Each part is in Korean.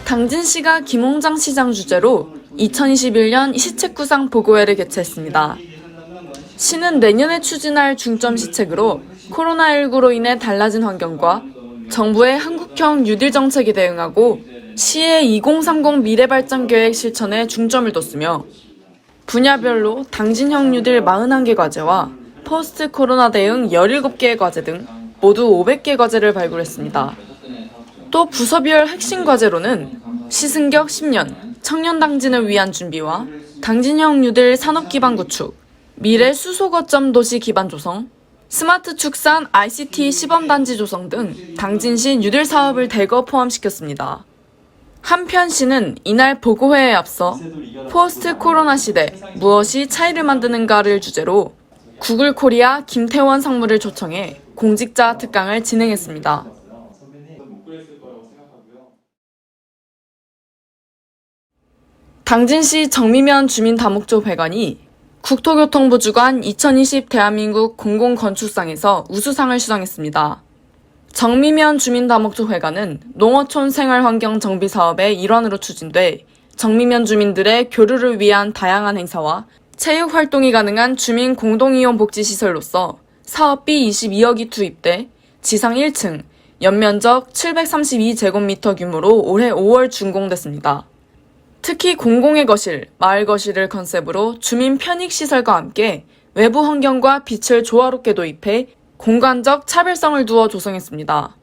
당진시가 김홍장 시장 주재로 2021년 시책구상 보고회를 개최했습니다. 시는 내년에 추진할 중점 시책으로 코로나19로 인해 달라진 환경과 정부의 한국형 뉴딜 정책에 대응하고 시의 2030 미래발전 계획 실천에 중점을 뒀으며 분야별로 당진형 뉴딜 41개 과제와 포스트 코로나 대응 17개의 과제 등 모두 500개 과제를 발굴했습니다. 또 부서별 핵심 과제로는 시승격 10년, 청년 당진을 위한 준비와 당진형 뉴딜 산업 기반 구축, 미래 수소 거점 도시 기반 조성, 스마트 축산 ICT 시범단지 조성 등 당진시 뉴딜 사업을 대거 포함시켰습니다. 한편 시는 이날 보고회에 앞서 포스트 코로나 시대 무엇이 차이를 만드는가를 주제로 구글 코리아 김태원 상무를 초청해 공직자 특강을 진행했습니다. 당진시 정미면 주민다목조 회관이 국토교통부 주관 2020 대한민국 공공건축상에서 우수상을 수상했습니다. 정미면 주민다목조 회관은 농어촌 생활환경 정비 사업의 일환으로 추진돼 정미면 주민들의 교류를 위한 다양한 행사와 체육 활동이 가능한 주민 공동이용 복지시설로서 사업비 22억이 투입돼 지상 1층, 연면적 732제곱미터 규모로 올해 5월 준공됐습니다. 특히 공공의 거실, 마을 거실을 컨셉으로 주민 편익시설과 함께 외부 환경과 빛을 조화롭게 도입해 공간적 차별성을 두어 조성했습니다.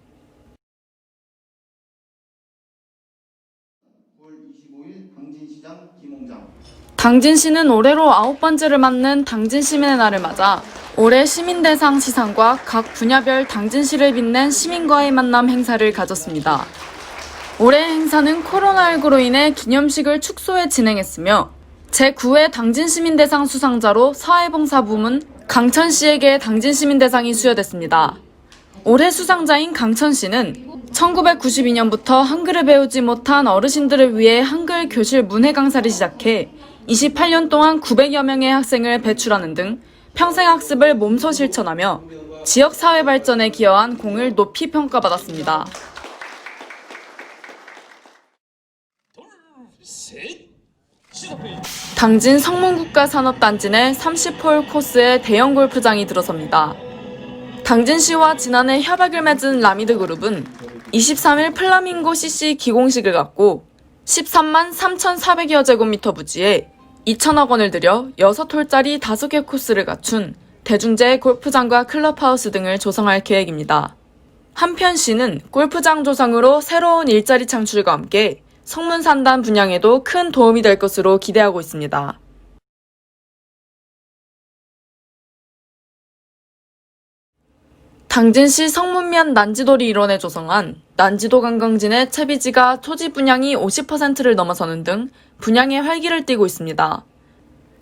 9월 25일 당진시장 김홍장. 당진시는 올해로 9번째를 맞는 당진시민의 날을 맞아 올해 시민대상 시상과 각 분야별 당진시를 빛낸 시민과의 만남 행사를 가졌습니다. 올해 행사는 코로나19로 인해 기념식을 축소해 진행했으며 제9회 당진시민대상 수상자로 사회봉사 부문 강천시에게 당진시민대상이 수여됐습니다. 올해 수상자인 강천시는 1992년부터 한글을 배우지 못한 어르신들을 위해 한글 교실 문해 강사를 시작해 28년 동안 900여 명의 학생을 배출하는 등 평생학습을 몸소 실천하며 지역사회 발전에 기여한 공을 높이 평가받았습니다. 당진 성문국가산업단지 내 30홀 코스의 대형 골프장이 들어섭니다. 당진시와 지난해 협약을 맺은 라미드 그룹은 23일 플라밍고 CC 기공식을 갖고 13만 3,400여 제곱미터 부지에 2천억 원을 들여 6홀짜리 5개 코스를 갖춘 대중제 골프장과 클럽하우스 등을 조성할 계획입니다. 한편 시는 골프장 조성으로 새로운 일자리 창출과 함께 성문산단 분양에도 큰 도움이 될 것으로 기대하고 있습니다. 당진시 성문면 난지도리 일원에 조성한 난지도 관광진의 채비지가 토지 분양이 50%를 넘어서는 등 분양에 활기를 띠고 있습니다.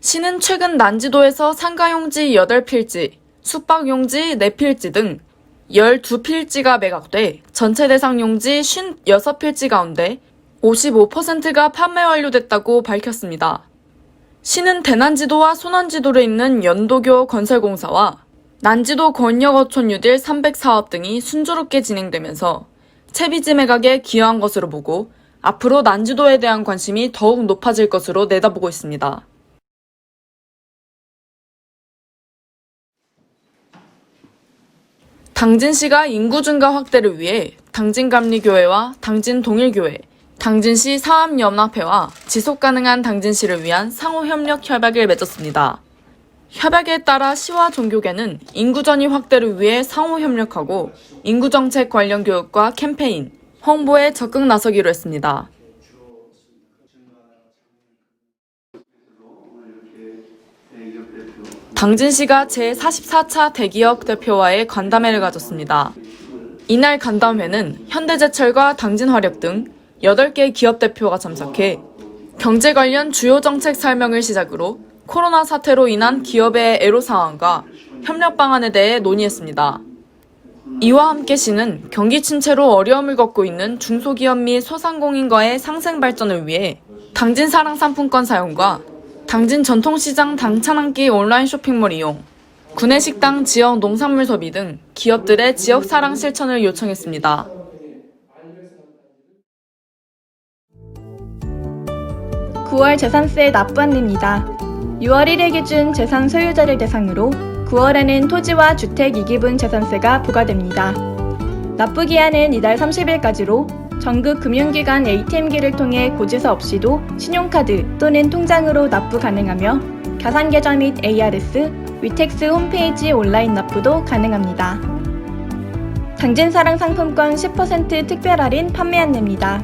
시는 최근 난지도에서 상가용지 8필지, 숙박용지 4필지 등 12필지가 매각돼 전체 대상 용지 56필지 가운데 55%가 판매 완료됐다고 밝혔습니다. 시는 대난지도와 소난지도를 잇는 연도교 건설공사와 난지도 권역어촌 뉴딜 300사업 등이 순조롭게 진행되면서 채비지 매각에 기여한 것으로 보고 앞으로 난지도에 대한 관심이 더욱 높아질 것으로 내다보고 있습니다. 당진시가 인구 증가 확대를 위해 당진감리교회와 당진동일교회, 당진시 사업연합회와 지속가능한 당진시를 위한 상호협력 협약을 맺었습니다. 협약에 따라 시와 종교계는 인구 전이 확대를 위해 상호협력하고 인구정책 관련 교육과 캠페인, 홍보에 적극 나서기로 했습니다. 당진시가 제44차 대기업 대표와의 간담회를 가졌습니다. 이날 간담회는 현대제철과 당진화력 등 8개 기업 대표가 참석해 경제 관련 주요 정책 설명을 시작으로 코로나 사태로 인한 기업의 애로사항과 협력 방안에 대해 논의했습니다. 이와 함께 시는 경기 침체로 어려움을 겪고 있는 중소기업 및 소상공인과의 상생 발전을 위해 당진 사랑 상품권 사용과 당진 전통시장 당찬 한 끼 온라인 쇼핑몰 이용, 구내식당 지역 농산물 소비 등 기업들의 지역 사랑 실천을 요청했습니다. 9월 재산세 납부 안내입니다. 6월 1일 기준 재산 소유자를 대상으로 9월에는 토지와 주택 이기분 재산세가 부과됩니다. 납부 기한은 이달 30일까지로 전국 금융기관 ATM기를 통해 고지서 없이도 신용카드 또는 통장으로 납부 가능하며 가상계좌 및 ARS, 위텍스 홈페이지 온라인 납부도 가능합니다. 당진사랑 상품권 10% 특별 할인 판매 안내입니다.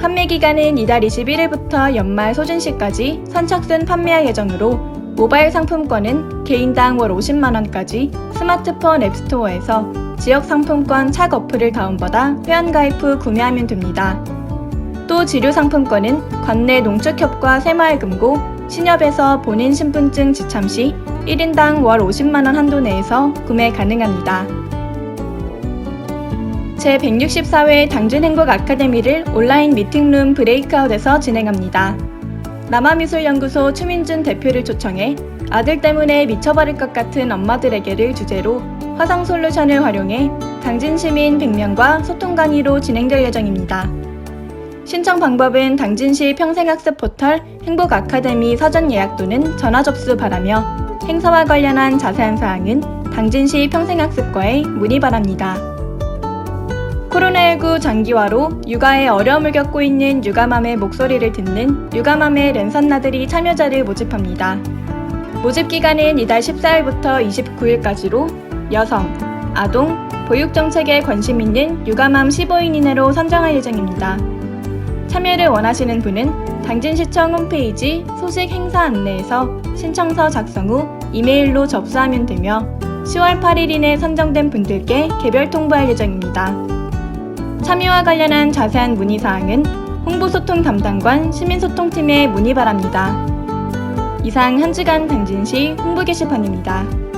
판매 기간은 이달 21일부터 연말 소진시까지 선착순 판매할 예정으로 모바일 상품권은 개인당 월 50만원까지 스마트폰 앱스토어에서 지역 상품권 착 어플을 다운받아 회원가입 후 구매하면 됩니다. 또 지류 상품권은 관내 농축협과 새마을금고, 신협에서 본인 신분증 지참 시 1인당 월 50만원 한도 내에서 구매 가능합니다. 제164회 당진행복 아카데미를 온라인 미팅룸 브레이크아웃에서 진행합니다. 남아미술연구소 추민준 대표를 초청해 아들 때문에 미쳐버릴 것 같은 엄마들에게를 주제로 화상 솔루션을 활용해 당진 시민 100명과 소통 강의로 진행될 예정입니다. 신청 방법은 당진시 평생학습 포털 행복 아카데미 사전 예약 또는 전화 접수 바라며 행사와 관련한 자세한 사항은 당진시 평생학습과에 문의 바랍니다. 코로나19 장기화로 육아에 어려움을 겪고 있는 육아맘의 목소리를 듣는 육아맘의 랜선 나들이 참여자를 모집합니다. 모집 기간은 이달 14일부터 29일까지로 여성, 아동, 보육정책에 관심 있는 육아맘 15인 이내로 선정할 예정입니다. 참여를 원하시는 분은 당진시청 홈페이지 소식 행사 안내에서 신청서 작성 후 이메일로 접수하면 되며 10월 8일 이내 선정된 분들께 개별 통보할 예정입니다. 참여와 관련한 자세한 문의사항은 홍보소통 담당관 시민소통팀에 문의 바랍니다. 이상 한 주간 당진시 홍보 게시판입니다.